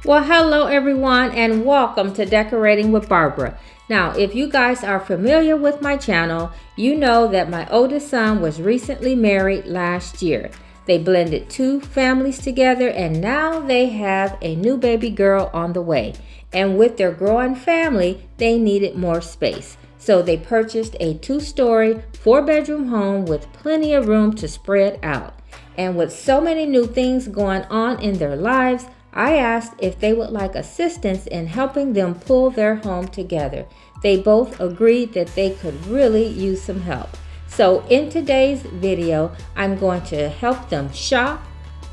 Well, hello everyone and welcome to Decorating with Barbara. Now, if you guys are familiar with my channel, you know that my oldest son was recently married last year. They blended two families together and now they have a new baby girl on the way. And with their growing family, they needed more space. So they purchased a 2-story, 4-bedroom home with plenty of room to spread out. And with so many new things going on in their lives, I asked if they would like assistance in helping them pull their home together. They both agreed that they could really use some help. So in today's video, I'm going to help them shop,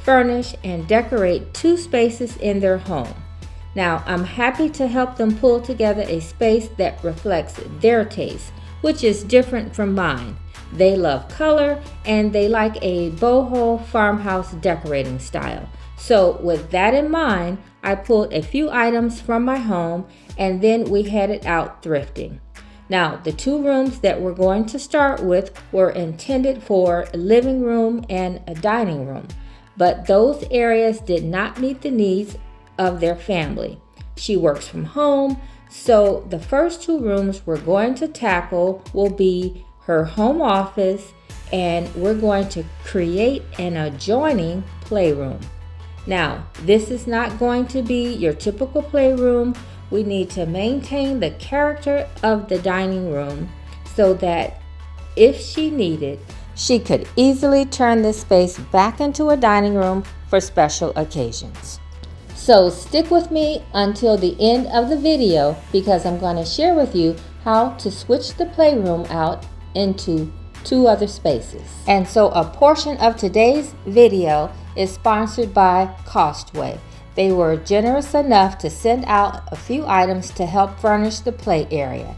furnish, and decorate 2 spaces in their home. Now, I'm happy to help them pull together a space that reflects their taste, which is different from mine. They love color and they like a boho farmhouse decorating style. So with that in mind, I pulled a few items from my home and then we headed out thrifting. Now, the 2 rooms that we're going to start with were intended for a living room and a dining room, but those areas did not meet the needs of their family. She works from home, so the first 2 rooms we're going to tackle will be her home office, and we're going to create an adjoining playroom. Now, this is not going to be your typical playroom. We need to maintain the character of the dining room so that if she needed, she could easily turn this space back into a dining room for special occasions. So stick with me until the end of the video because I'm going to share with you how to switch the playroom out into 2 other spaces. And so a portion of today's video is sponsored by Costway. They were generous enough to send out a few items to help furnish the play area.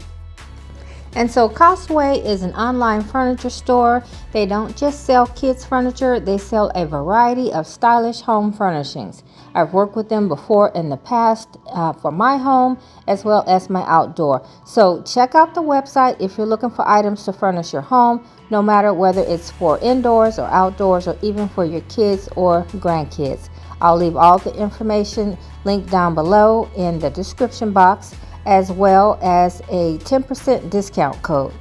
And so Costway is an online furniture store. They don't just sell kids furniture, they sell a variety of stylish home furnishings. I've worked with them before in the past for my home as well as my outdoor. So check out the website if you're looking for items to furnish your home, no matter whether it's for indoors or outdoors or even for your kids or grandkids. I'll leave all the information linked down below in the description box, as well as a 10% discount code.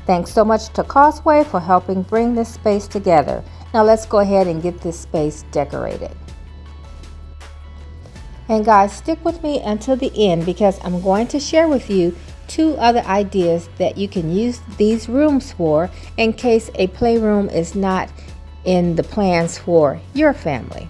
Thanks so much to Costway for helping bring this space together. Now let's go ahead and get this space decorated. And guys, stick with me until the end because I'm going to share with you 2 other ideas that you can use these rooms for in case a playroom is not in the plans for your family.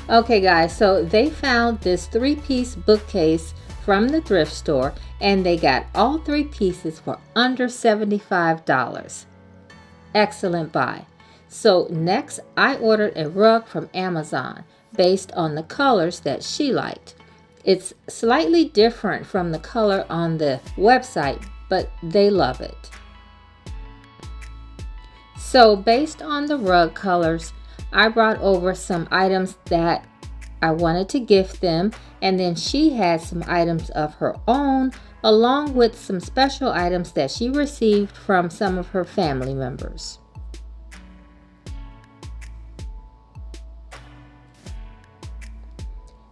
Okay guys, so they found this 3-piece bookcase from the thrift store and they got all 3 pieces for under $75. Excellent buy. So next I ordered a rug from Amazon based on the colors that she liked. It's slightly different from the color on the website, but they love it. So based on the rug colors, I brought over some items that I wanted to gift them, and then she had some items of her own along with some special items that she received from some of her family members.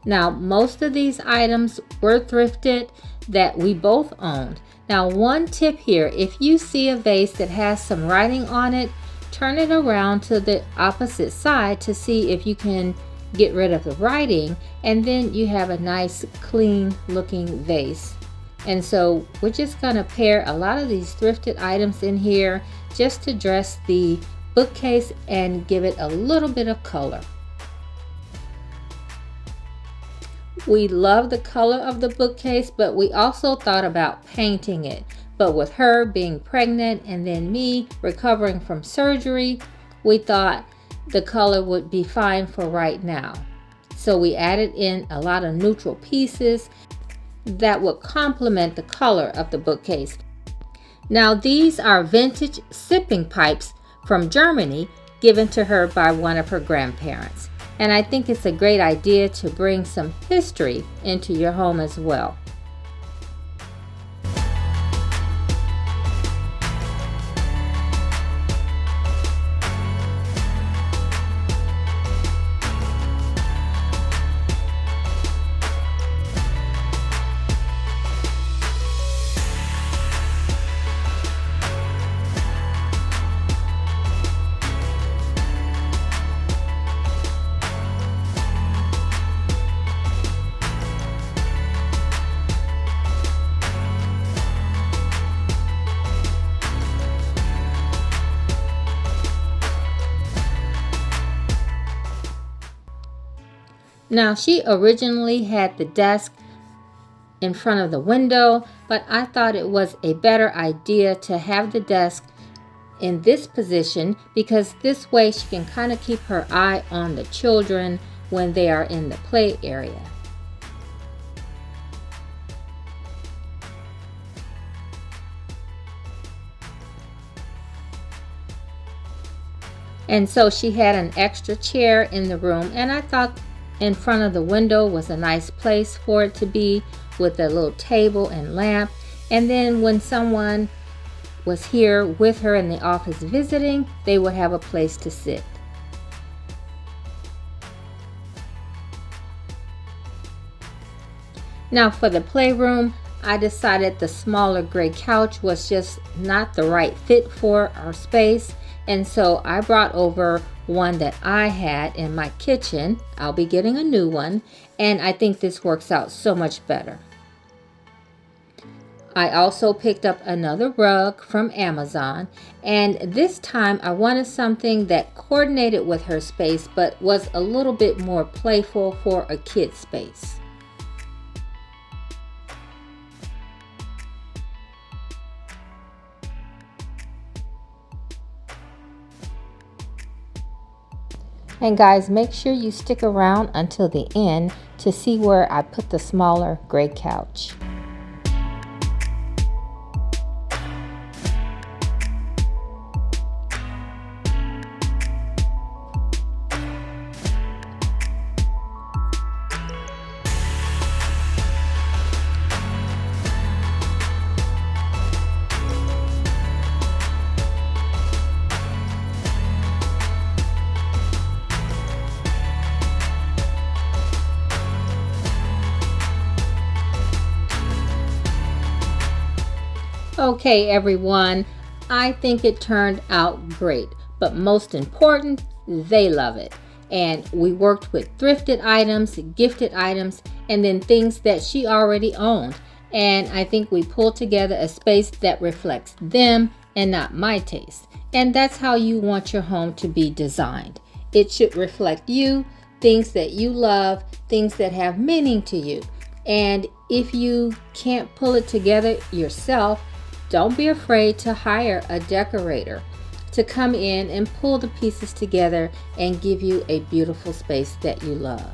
Now, most of these items were thrifted that we both owned. Now, one tip here, if you see a vase that has some writing on it, turn it around to the opposite side to see if you can get rid of the writing, and then you have a nice clean looking vase. And so we're just going to pair a lot of these thrifted items in here just to dress the bookcase and give it a little bit of color. We love the color of the bookcase, but we also thought about painting it. But with her being pregnant and then me recovering from surgery, we thought the color would be fine for right now. So we added in a lot of neutral pieces that would complement the color of the bookcase. Now these are vintage sipping pipes from Germany given to her by one of her grandparents. And I think it's a great idea to bring some history into your home as well. Now, she originally had the desk in front of the window, but I thought it was a better idea to have the desk in this position because this way she can kind of keep her eye on the children when they are in the play area. And so she had an extra chair in the room, and I thought in front of the window was a nice place for it to be, with a little table and lamp. And then when someone was here with her in the office visiting, they would have a place to sit. Now for the playroom, I decided the smaller gray couch was just not the right fit for our space, and so I brought over one that I had in my kitchen. I'll be getting a new one, and I think this works out so much better. I also picked up another rug from Amazon, and this time I wanted something that coordinated with her space but was a little bit more playful for a kid's space. And guys, make sure you stick around until the end to see where I put the smaller gray couch. Okay, everyone, I think it turned out great, but most important, they love it. And we worked with thrifted items, gifted items, and then things that she already owned. And I think we pulled together a space that reflects them and not my taste. And that's how you want your home to be designed. It should reflect you, things that you love, things that have meaning to you. And if you can't pull it together yourself, don't be afraid to hire a decorator to come in and pull the pieces together and give you a beautiful space that you love.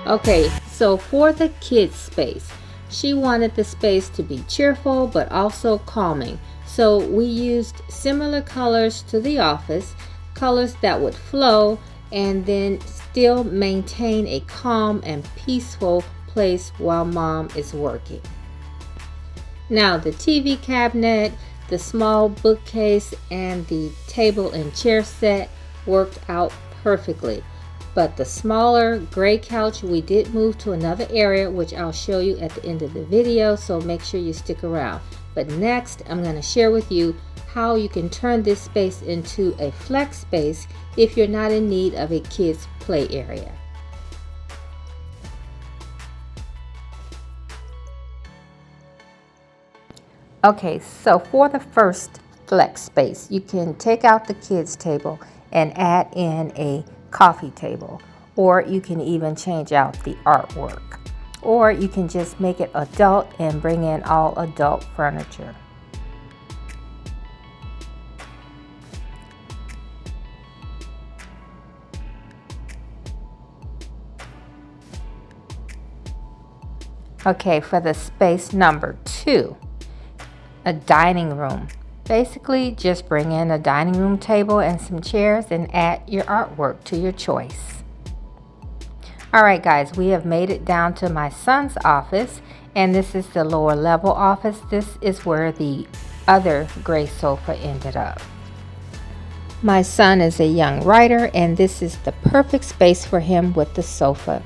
Okay, so for the kids' space, she wanted the space to be cheerful but also calming. So we used similar colors to the office, colors that would flow and then still maintain a calm and peaceful place while mom is working. Now the TV cabinet, the small bookcase, and the table and chair set worked out perfectly. But the smaller gray couch we did move to another area, which I'll show you at the end of the video, so make sure you stick around. But next I'm going to share with you how you can turn this space into a flex space if you're not in need of a kids play area. Okay, so for the first flex space, you can take out the kids table and add in a coffee table, or you can even change out the artwork, or you can just make it adult and bring in all adult furniture. Okay, for the space number 2, a dining room. Basically, just bring in a dining room table and some chairs and add your artwork to your choice. Alright guys, we have made it down to my son's office, and this is the lower level office. This is where the other gray sofa ended up. My son is a young writer, and this is the perfect space for him with the sofa.